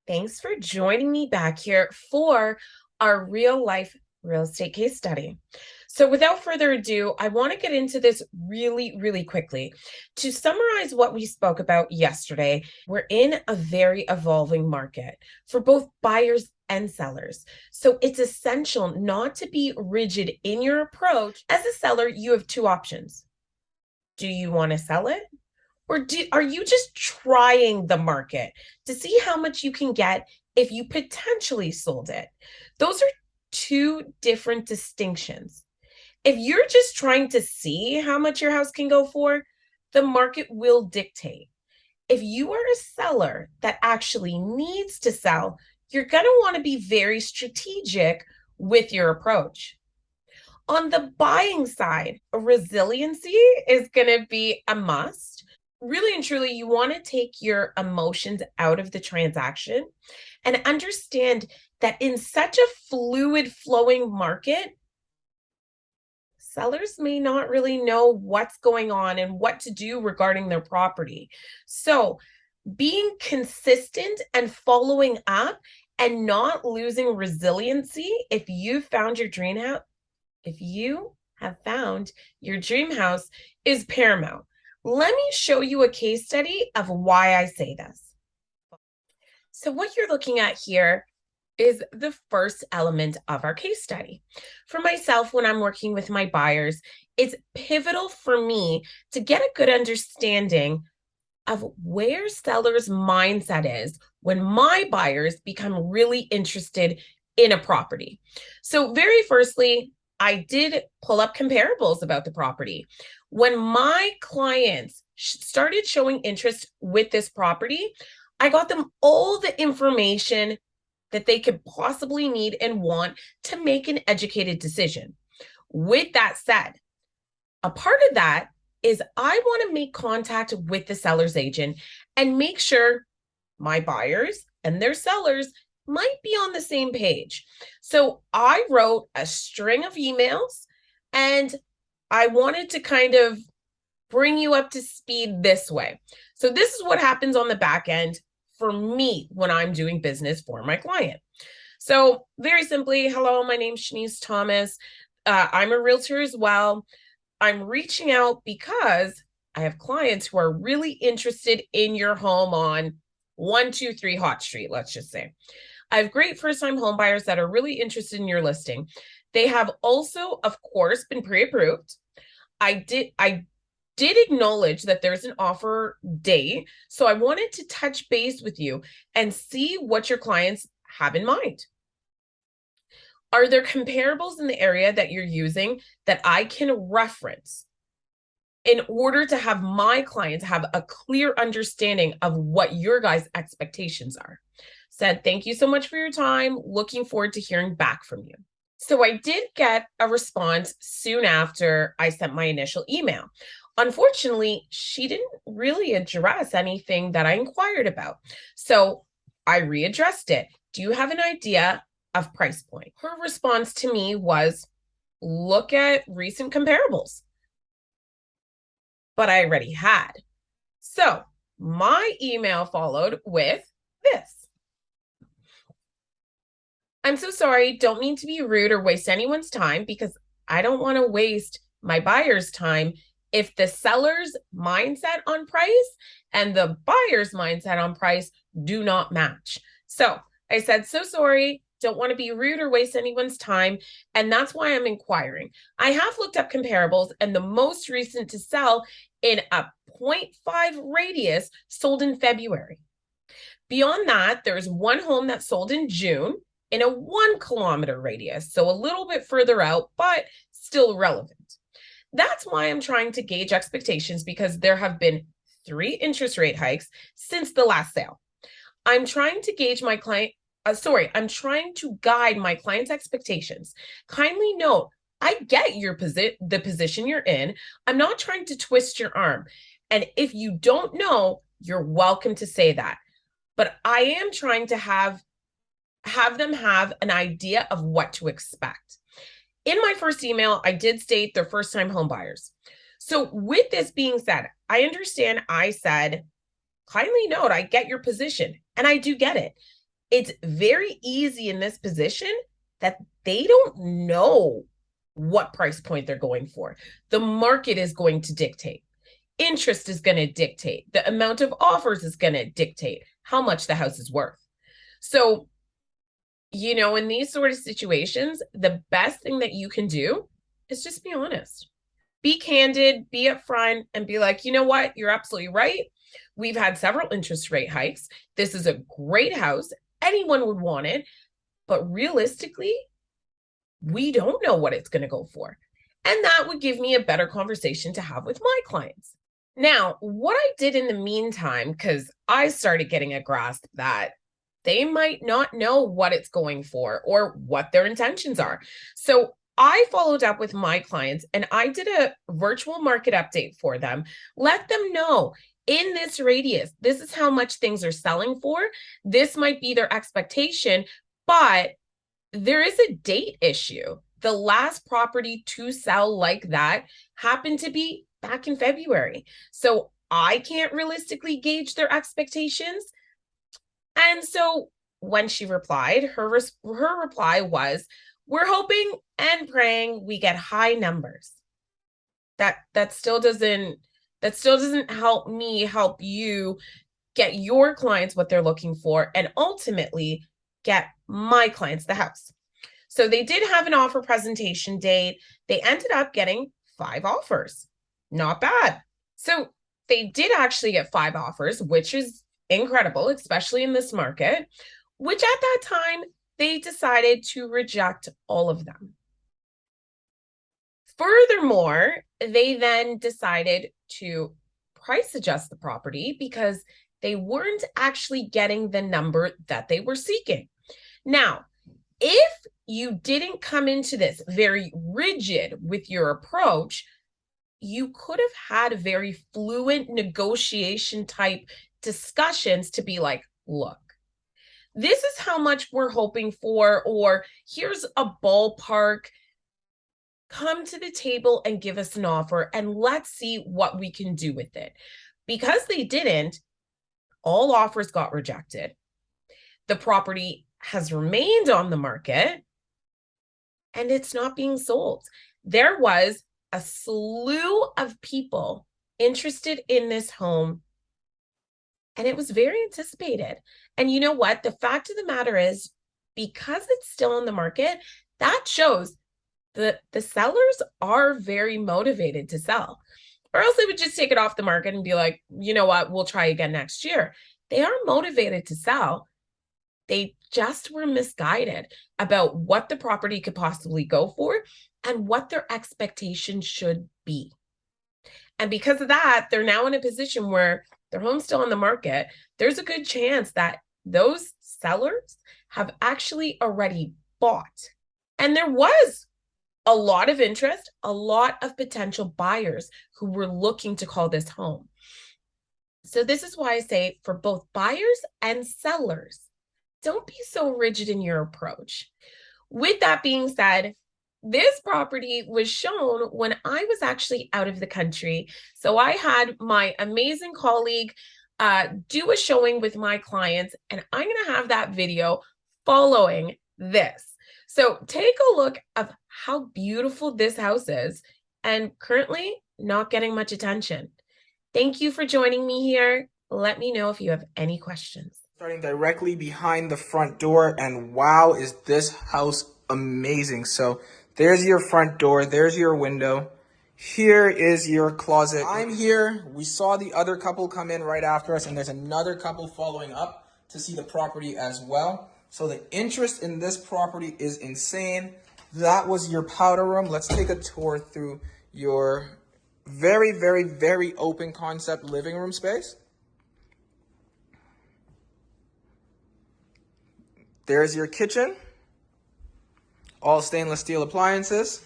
Thanks for joining me back here for our real life real estate case study. So, without further ado, I want to get into this really quickly. To summarize what we spoke about yesterday, we're in a very evolving market for both buyers and sellers. So, it's essential not to be rigid in your approach. As a seller, you have two options. Do you want to sell it? Or are you just trying the market to see how much you can get if you potentially sold it? Those are two different distinctions. If you're just trying to see how much your house can go for, the market will dictate. If you are a seller that actually needs to sell, you're going to want to be very strategic with your approach. On the buying side, resiliency is going to be a must. Really and truly, you want to take your emotions out of the transaction and understand that in such a fluid flowing market, sellers may not really know what's going on and what to do regarding their property. So, being consistent and following up and not losing resiliency if you found your dream house, if you have found your dream house, is paramount. Let me show you a case study of why I say this. So what you're looking at here is the first element of our case study. For myself, when I'm working with my buyers, it's pivotal for me to get a good understanding of where sellers' mindset is when my buyers become really interested in a property. So very firstly, I did pull up comparables about the property. When my clients started showing interest with this property, I got them all the information that they could possibly need and want to make an educated decision. With that said, a part of that is I want to make contact with the seller's agent and make sure my buyers and their sellers might be on the same page. So I wrote a string of emails and I wanted to kind of bring you up to speed this way. So this is what happens on the back end for me when I'm doing business for my client. So very simply, hello, my name's Chaunyce Thomas. I'm a realtor as well. I'm reaching out because I have clients who are really interested in your home on 123 Hot Street, let's just say. I have great first-time home buyers that are really interested in your listing. They have also, of course, been pre-approved. I did acknowledge that there's an offer date, so I wanted to touch base with you and see what your clients have in mind. Are there comparables in the area that you're using that I can reference in order to have my clients have a clear understanding of what your guys' expectations are? Said, thank you so much for your time. Looking forward to hearing back from you. So I did get a response soon after I sent my initial email. Unfortunately, she didn't really address anything that I inquired about. So I readdressed it. Do you have an idea of price point? Her response to me was, look at recent comparables. But I already had. So my email followed with this. I'm so sorry. Don't mean to be rude or waste anyone's time because I don't want to waste my buyer's time if the seller's mindset on price and the buyer's mindset on price do not match. So I said, so sorry. Don't want to be rude or waste anyone's time. And that's why I'm inquiring. I have looked up comparables, and the most recent to sell in a 0.5 radius sold in February. Beyond that, there's one home that sold in June in a 1 kilometer radius, so a little bit further out, but still relevant. That's why I'm trying to gauge expectations, because there have been 3 interest rate hikes since the last sale. I'm trying to gauge my client, I'm trying to guide my client's expectations. Kindly note, I get the position you're in. I'm not trying to twist your arm. And if you don't know, you're welcome to say that. But I am trying to have them have an idea of what to expect. In my first email, I did state they're first-time home buyers. So with this being said, I understand I said, kindly note, I get your position, and I do get it. It's very easy in this position that they don't know what price point they're going for. The market is going to dictate. Interest is going to dictate. The amount of offers is going to dictate how much the house is worth. So, in these sort of situations, the best thing that you can do is just be honest. Be candid, be upfront, and be like, you know what? You're absolutely right. We've had several interest rate hikes. This is a great house. Anyone would want it. But realistically, we don't know what it's going to go for. And that would give me a better conversation to have with my clients. Now, what I did in the meantime, because I started getting a grasp that they might not know what it's going for or what their intentions are. So I followed up with my clients and I did a virtual market update for them. Let them know in this radius, this is how much things are selling for. This might be their expectation, but there is a date issue. The last property to sell like that happened to be back in February. So I can't realistically gauge their expectations. And so when she replied, her reply was, we're hoping and praying we get high numbers. That still doesn't help me help you get your clients what they're looking for and ultimately get my clients the house. So they did have an offer presentation date. They ended up getting 5 offers. Not bad. So they did actually get 5 offers, which is incredible, especially in this market, which at that time, they decided to reject all of them. Furthermore, they then decided to price adjust the property because they weren't actually getting the number that they were seeking. Now, if you didn't come into this very rigid with your approach, you could have had very fluent negotiation type discussions to be like, look, this is how much we're hoping for, or here's a ballpark. Come to the table and give us an offer and let's see what we can do with it. Because they didn't, all offers got rejected. The property has remained on the market and it's not being sold. There was a slew of people interested in this home and it was very anticipated. And you know what? The fact of the matter is, because it's still on the market, that shows that the sellers are very motivated to sell. Or else they would just take it off the market and be like, you know what, we'll try again next year. They are motivated to sell. They just were misguided about what the property could possibly go for and what their expectations should be. And because of that, they're now in a position where their home's still on the market. There's a good chance that those sellers have actually already bought. And there was a lot of interest, a lot of potential buyers who were looking to call this home. So this is why I say for both buyers and sellers, don't be so rigid in your approach. With that being said, this property was shown when I was actually out of the country. So I had my amazing colleague do a showing with my clients, and I'm going to have that video following this. So take a look of how beautiful this house is and currently not getting much attention. Thank you for joining me here. Let me know if you have any questions. Starting directly behind the front door, and wow, is this house amazing. So there's your front door, there's your window, here is your closet. I'm here. We saw the other couple come in right after us, and there's another couple following up to see the property as well. So the interest in this property is insane. That was your powder room. Let's take a tour through your very, very, very open concept living room space. There's your kitchen. All stainless steel appliances.